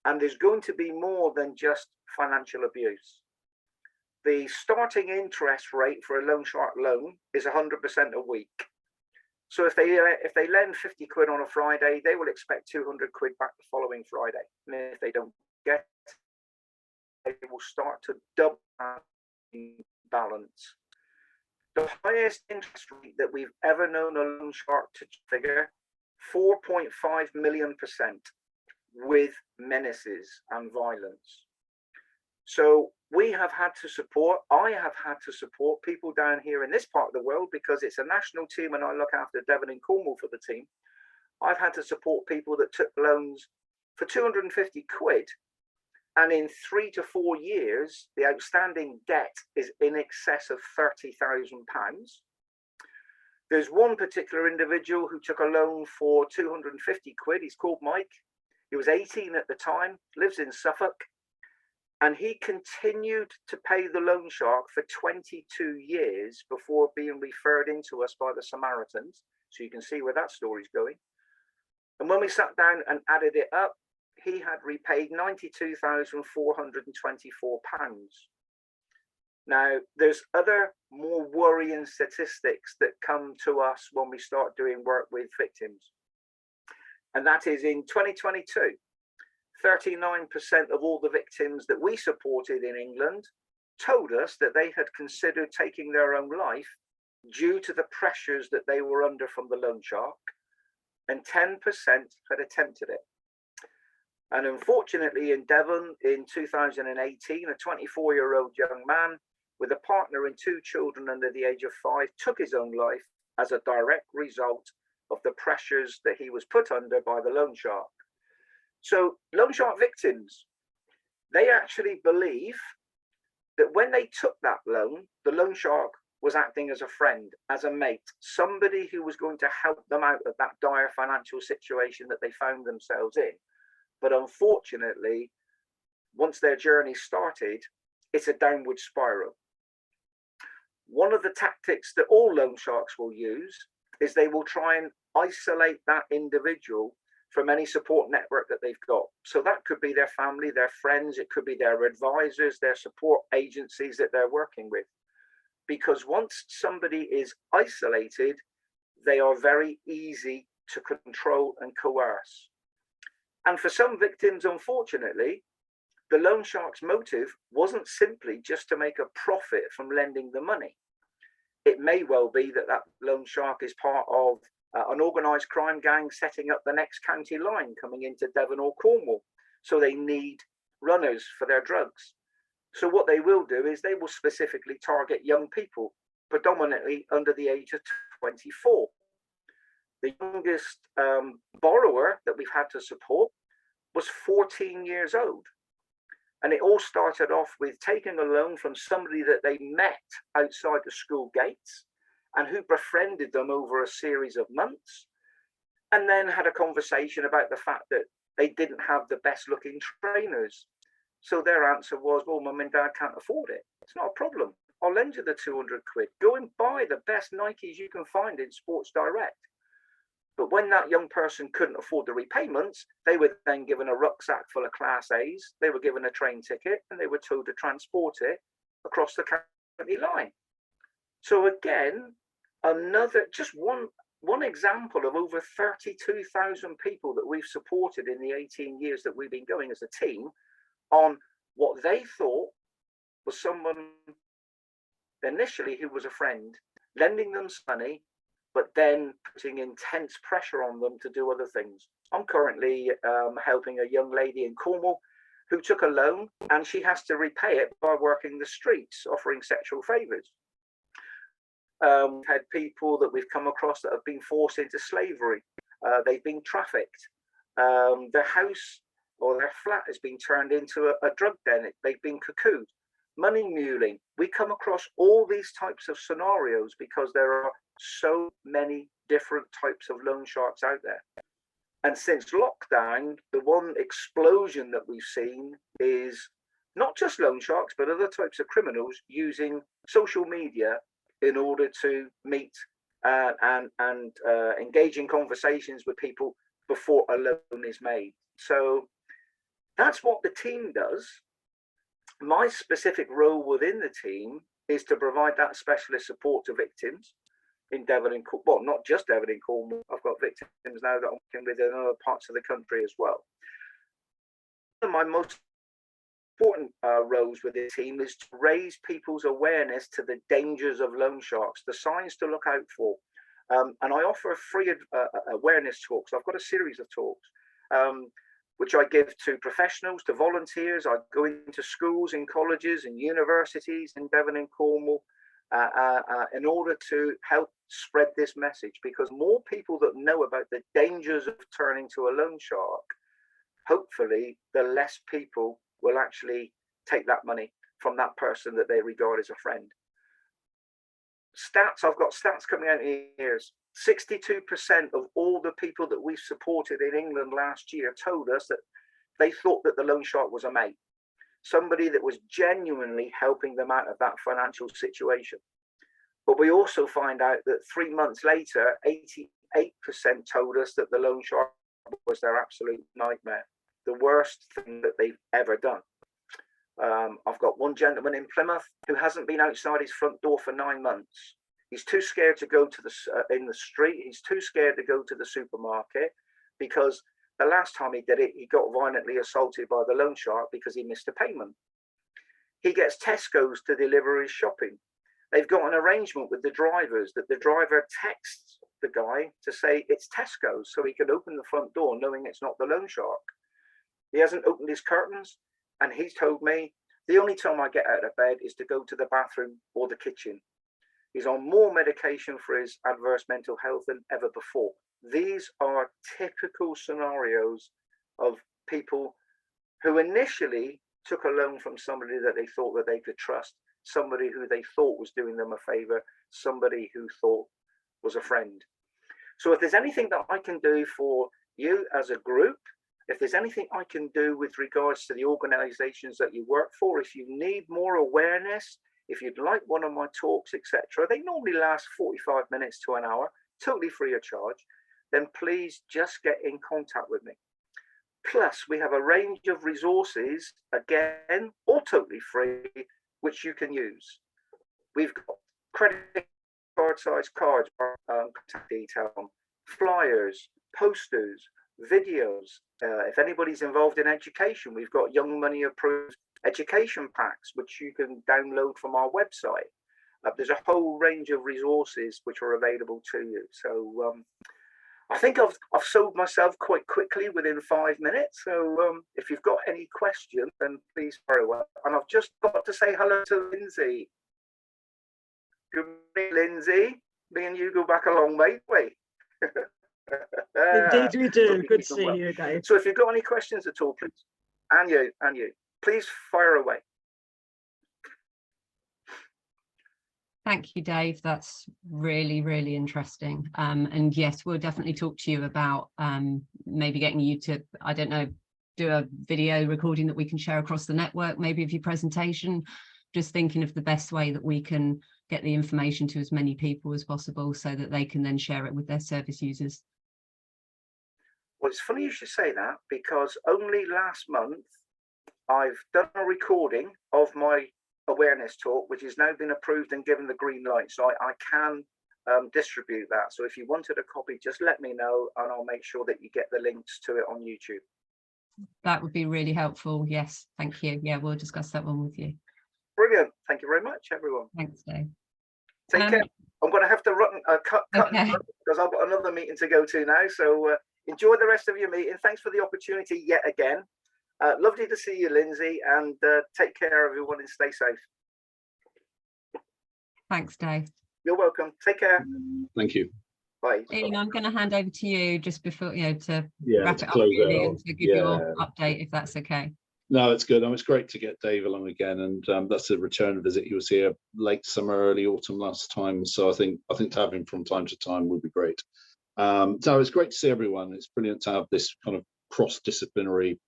And there's going to be more than just financial abuse. The starting interest rate for a loan shark loan is 100% a week. So if they lend 50 quid on a Friday, they will expect 200 quid back the following Friday. And if they don't get it, they will start to double that balance. The highest interest rate that we've ever known a loan shark to figure, 4.5 million%, with menaces and violence. So we have had to support, I have had to support people down here in this part of the world because it's a national team and I look after Devon and Cornwall for the team. I've had to support people that took loans for 250 quid. And in 3 to 4 years, the outstanding debt is in excess of £30,000. There's one particular individual who took a loan for 250 quid. He's called Mike. He was 18 at the time, lives in Suffolk. And he continued to pay the loan shark for 22 years before being referred into us by the Samaritans. So you can see where that story's going. And when we sat down and added it up, he had repaid £92,424. Now, there's other more worrying statistics that come to us when we start doing work with victims. And that is in 2022, 39% of all the victims that we supported in England told us that they had considered taking their own life due to the pressures that they were under from the loan shark, and 10% had attempted it. And unfortunately, in Devon in 2018, a 24-year-old young man with a partner and 2 children under the age of 5 took his own life as a direct result of the pressures that he was put under by the loan shark. So loan shark victims, they actually believe that when they took that loan, the loan shark was acting as a friend, as a mate, somebody who was going to help them out of that dire financial situation that they found themselves in. But unfortunately, once their journey started, it's a downward spiral. One of the tactics that all loan sharks will use is they will try and isolate that individual from any support network that they've got. So that could be their family, their friends, it could be their advisors, their support agencies that they're working with. Because once somebody is isolated, they are very easy to control and coerce. And for some victims, unfortunately, the loan shark's motive wasn't simply just to make a profit from lending the money. It may well be that that loan shark is part of an organised crime gang setting up the next county line coming into Devon or Cornwall. So they need runners for their drugs. So what they will do is they will specifically target young people predominantly under the age of 24. The youngest borrower that we've had to support was 14 years old. And it all started off with taking a loan from somebody that they met outside the school gates and who befriended them over a series of months, and then had a conversation about the fact that they didn't have the best looking trainers. So their answer was, well, mum and dad can't afford it. It's not a problem. I'll lend you the 200 quid. Go and buy the best Nikes you can find in Sports Direct. But when that young person couldn't afford the repayments, they were then given a rucksack full of Class A's, they were given a train ticket, and they were told to transport it across the county line. So again, just one example of over 32,000 people that we've supported in the 18 years that we've been going as a team on what they thought was someone initially who was a friend, lending them money, but then putting intense pressure on them to do other things. I'm currently helping a young lady in Cornwall who took a loan, and she has to repay it by working the streets, offering sexual favours. We've had people that we've come across that have been forced into slavery. They've been trafficked. Their house or their flat has been turned into a drug den. They've been cuckooed. Money muling. We come across all these types of scenarios because there are so many different types of loan sharks out there. And since lockdown, the one explosion that we've seen is not just loan sharks, but other types of criminals using social media in order to meet and engage in conversations with people before a loan is made. So that's what the team does. My specific role within the team is to provide that specialist support to victims in Devon and Cornwall. Well, not just Devon and Cornwall. I've got victims now that I'm working with in other parts of the country as well. One of my most important roles with the team is to raise people's awareness to the dangers of loan sharks, the signs to look out for. And I offer free awareness talks. I've got a series of talks which I give to professionals, to volunteers. I go into schools and colleges and universities in Devon and Cornwall in order to help spread this message, because more people that know about the dangers of turning to a loan shark, hopefully the less people will actually take that money from that person that they regard as a friend. Stats, I've got stats coming out in ears. 62% of all the people that we supported in England last year told us that they thought that the loan shark was a mate, somebody that was genuinely helping them out of that financial situation. But we also find out that 3 months later, 88% told us that the loan shark was their absolute nightmare, the worst thing that they've ever done. I've got one gentleman in Plymouth who hasn't been outside his front door for 9 months. He's too scared to go to in the street. He's too scared to go to the supermarket because the last time he did it, he got violently assaulted by the loan shark because he missed a payment. He gets Tesco's to deliver his shopping. They've got an arrangement with the drivers that the driver texts the guy to say it's Tesco's so he can open the front door knowing it's not the loan shark. He hasn't opened his curtains, and he's told me the only time I get out of bed is to go to the bathroom or the kitchen. He's on more medication for his adverse mental health than ever before. These are typical scenarios of people who initially took a loan from somebody that they thought that they could trust, somebody who they thought was doing them a favor, somebody who thought was a friend. So if there's anything that I can do for you as a group, if there's anything I can do with regards to the organizations that you work for, if you need more awareness, if you'd like one of my talks, etc., they normally last 45 minutes to an hour, totally free of charge, then please just get in contact with me. Plus, we have a range of resources, again, all totally free, which you can use. We've got credit card size cards, contact detail, flyers, posters, videos. If anybody's involved in education, we've got Young Money Approved education packs, which you can download from our website. There's a whole range of resources which are available to you. So I think I've sold myself quite quickly within 5 minutes. So if you've got any questions, then please fire away. And I've just got to say hello to Lindsay. Good morning, Lindsay. Me and you go back a long way, wait. Indeed we do. Hope you're Good to keeping see well. you again. So if you've got any questions at all, please, and you, please fire away. Thank you, Dave. That's really, really interesting. And yes, we'll definitely talk to you about maybe getting you to, I don't know, do a video recording that we can share across the network, maybe of your presentation. Just thinking of the best way that we can get the information to as many people as possible so that they can then share it with their service users. Well, it's funny you should say that, because only last month I've done a recording of my awareness talk, which has now been approved and given the green light, so I can distribute that. So if you wanted a copy, just let me know and I'll make sure that you get the links to it on YouTube. That would be really helpful. Yes, thank you. Yeah, we'll discuss that one with you. Brilliant. Thank you very much, everyone. Thanks, Dave. Take care. I'm going to have to cut okay. because I've got another meeting to go to now. So enjoy the rest of your meeting. Thanks for the opportunity yet again. Lovely to see you, Lindsay, and take care, everyone, and stay safe. Thanks, Dave. You're welcome. Take care. Thank you. Bye. Ian, I'm going to hand over to you just before, to wrap it up close really, out. and to give your update, if that's okay. No, it's good. It's great to get Dave along again, and that's a return visit. He was here late summer, early autumn last time, so I think to have him from time to time would be great. So it's great to see everyone. It's brilliant to have this kind of cross-disciplinary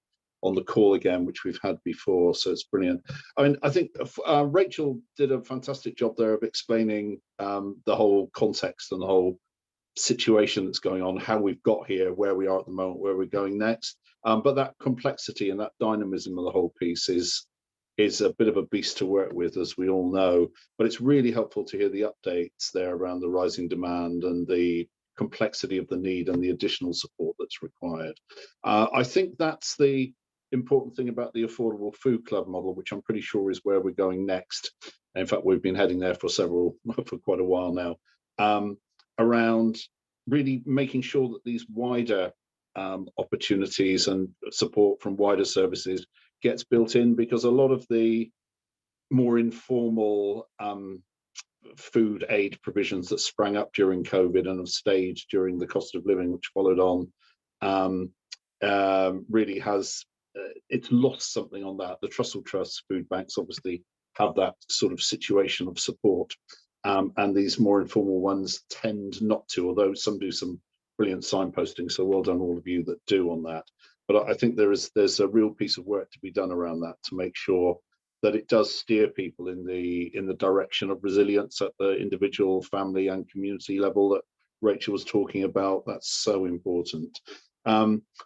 on the call again, which we've had before, so it's brilliant. I mean, I think Rachel did a fantastic job there of explaining the whole context and the whole situation that's going on, how we've got here, where we are at the moment, where we're going next. But that complexity and that dynamism of the whole piece is a bit of a beast to work with, as we all know. But it's really helpful to hear the updates there around the rising demand and the complexity of the need and the additional support that's required. I think that's the important thing about the Affordable Food Club model, which I'm pretty sure is where we're going next. In fact, we've been heading there for quite a while now, around really making sure that these wider opportunities and support from wider services gets built in, because a lot of the more informal food aid provisions that sprang up during COVID and have stayed during the cost of living which followed on really has it's lost something on that. The Trussell Trust food banks obviously have that sort of situation of support, and these more informal ones tend not to, although some do some brilliant signposting, so well done all of you that do on that. But I think there's a real piece of work to be done around that to make sure that it does steer people in the direction of resilience at the individual, family and community level that Rachel was talking about. That's so important.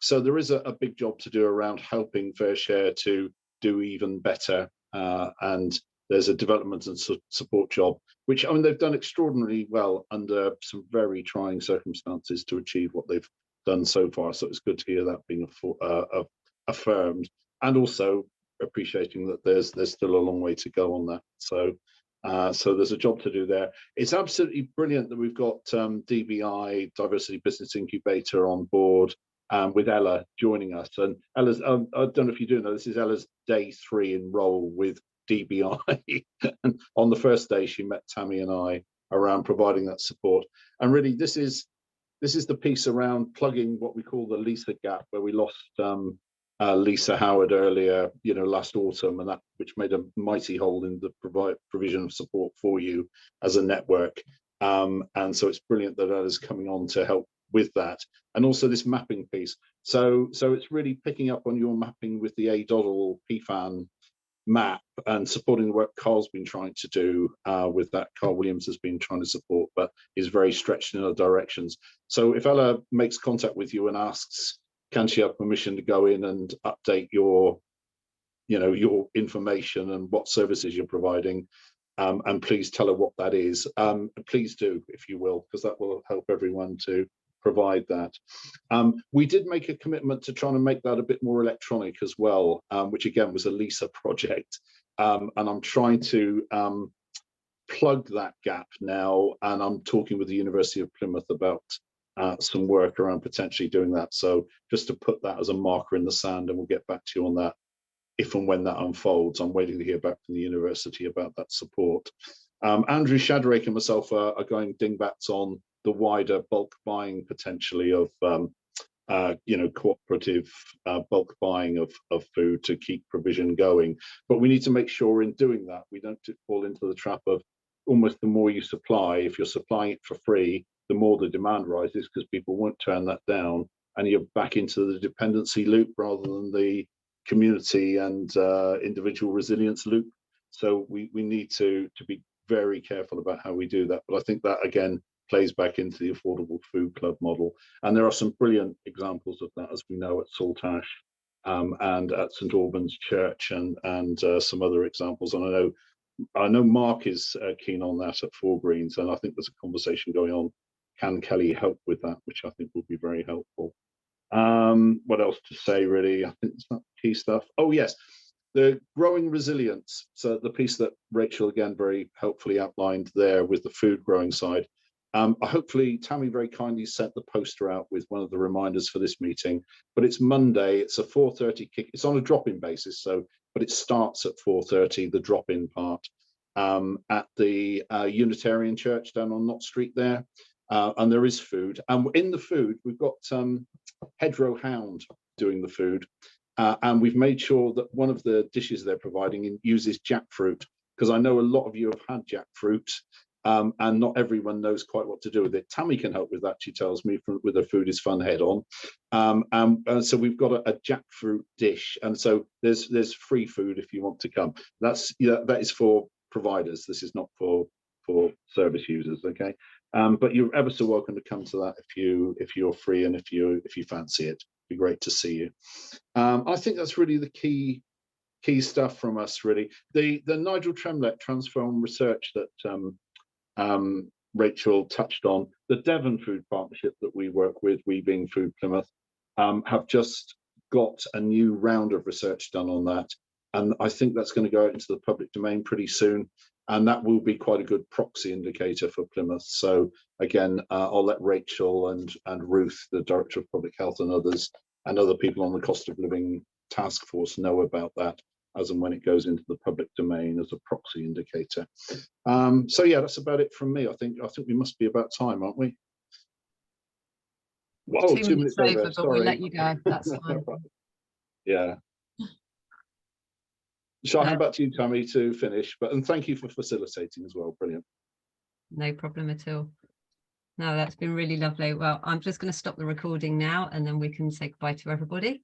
So there is a big job to do around helping FareShare to do even better, and there's a development and support job, which, I mean, they've done extraordinarily well under some very trying circumstances to achieve what they've done so far. So it's good to hear that being affirmed, and also appreciating that there's still a long way to go on that. So there's a job to do there. It's absolutely brilliant that we've got DBI, Diversity Business Incubator, on board, with Ella joining us. And Ella's, I don't know if you do know, this is Ella's day 3 in role with DBI. And on the first day, she met Tammy and I around providing that support. And really, this is the piece around plugging what we call the Lisa gap, where we lost Lisa Howard earlier, last autumn, and that which made a mighty hole in the provision of support for you as a network. And so it's brilliant that Ella's coming on to help with that, and also this mapping piece. So it's really picking up on your mapping with the ADODL PFAN map and supporting the work Carl's been trying to do with that. Carl Williams has been trying to support, but is very stretched in other directions. So if Ella makes contact with you and asks, can she have permission to go in and update your information and what services you're providing, and please tell her what that is. Please do, if you will, because that will help everyone to provide that. We did make a commitment to trying to make that a bit more electronic as well, which again was a Lisa project, and I'm trying to plug that gap now, and I'm talking with the University of Plymouth about some work around potentially doing that. So just to put that as a marker in the sand, and we'll get back to you on that if and when that unfolds. I'm waiting to hear back from the university about that support. Andrew Shadrake and myself are going dingbats on the wider bulk buying potentially of cooperative bulk buying of food to keep provision going. But we need to make sure in doing that we don't fall into the trap of almost the more you supply, if you're supplying it for free, the more the demand rises, because people won't turn that down, and you're back into the dependency loop rather than the community and individual resilience loop. So we need to be very careful about how we do that. But I think that again plays back into the affordable food club model, and there are some brilliant examples of that, as we know, at Saltash and at St Albans Church, and some other examples. And I know Mark is keen on that at Four Greens, and I think there's a conversation going on. Can Kelly help with that, which I think will be very helpful. What else to say, really? I think it's not key stuff. Oh yes, the growing resilience. So the piece that Rachel again very helpfully outlined there with the food growing side. Hopefully Tammy very kindly sent the poster out with one of the reminders for this meeting, but it's Monday, it's a 4:30 kick, it's on a drop-in basis, but it starts at 4:30, the drop-in part, at the Unitarian Church down on Knott Street there, and there is food, and in the food we've got Hedgerow Hound doing the food, and we've made sure that one of the dishes they're providing uses jackfruit, because I know a lot of you have had jackfruit, and not everyone knows quite what to do with it. Tammy can help with that, she tells me, with her Food is Fun head on. So we've got a jackfruit dish, and so there's free food if you want to come. That is for providers. This is not for service users, okay? But you're ever so welcome to come to that if you're free and if you fancy it. It'd be great to see you. I think that's really the key stuff from us, really. The Nigel Tremlett Transform research that Rachel touched on, the Devon Food Partnership that we work with, we being Food Plymouth, have just got a new round of research done on that, and I think that's going to go out into the public domain pretty soon, and that will be quite a good proxy indicator for Plymouth. So again, I'll let Rachel and Ruth, the Director of Public Health, and others and other people on the Cost of Living Task Force know about that as and when it goes into the public domain as a proxy indicator. So yeah, that's about it from me. I think we must be about time, aren't we? Whoa, 2 minutes over, but we'll let you go. That's fine. Yeah. Shall I hand back to you, Tammy, to finish? And thank you for facilitating as well. Brilliant. No problem at all. No, that's been really lovely. Well, I'm just going to stop the recording now, and then we can say goodbye to everybody.